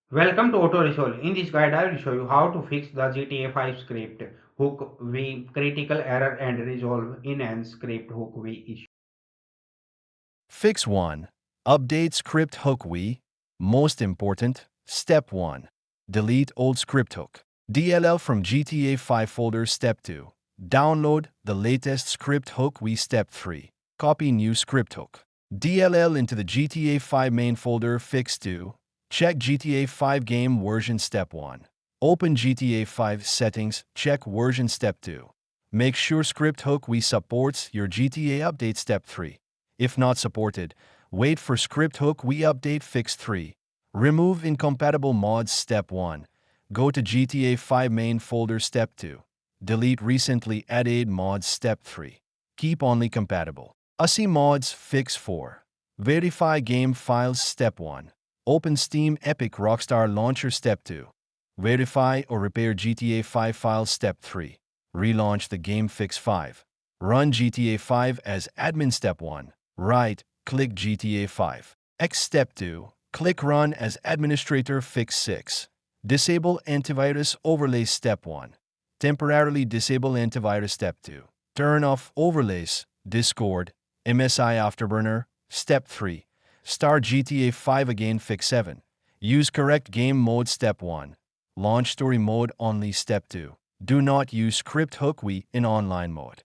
Welcome to Auto Resolve. In this guide, I will show you how to fix the GTA 5 script hook we critical error and resolve in an script hook we issue. Fix 1. Update script hook we. Most important, Step 1. Delete old script hook. DLL from GTA 5 folder. Step 2. Download the latest script hook we. Step 3. Copy new script hook. DLL into the GTA 5 main folder. Fix 2. Check GTA 5 game version. Step 1. Open GTA 5 settings. Check version. Step 2. Make sure script hook we supports your GTA update. Step 3. If not supported, wait for script hook we update. Fix 3. Remove incompatible mods. Step 1. Go to GTA 5 main folder. Step 2. Delete recently added mods. Step 3. Keep only compatible ASI mods. Fix 4. Verify game files. Step 1. Open Steam Epic Rockstar Launcher. Step 2. Verify or repair GTA 5 files. Step 3. Relaunch the game. Fix 5. Run GTA 5 as admin. Step 1. Right, click GTA 5. X. Step 2. Click Run as administrator. Fix 6. Disable antivirus overlays. Step 1. Temporarily disable antivirus. Step 2. Turn off overlays, Discord, MSI Afterburner. Step 3. Start GTA 5 again. Fix 7. Use correct game mode. Step 1. Launch story mode only. Step 2. Do not use script hook we in online mode.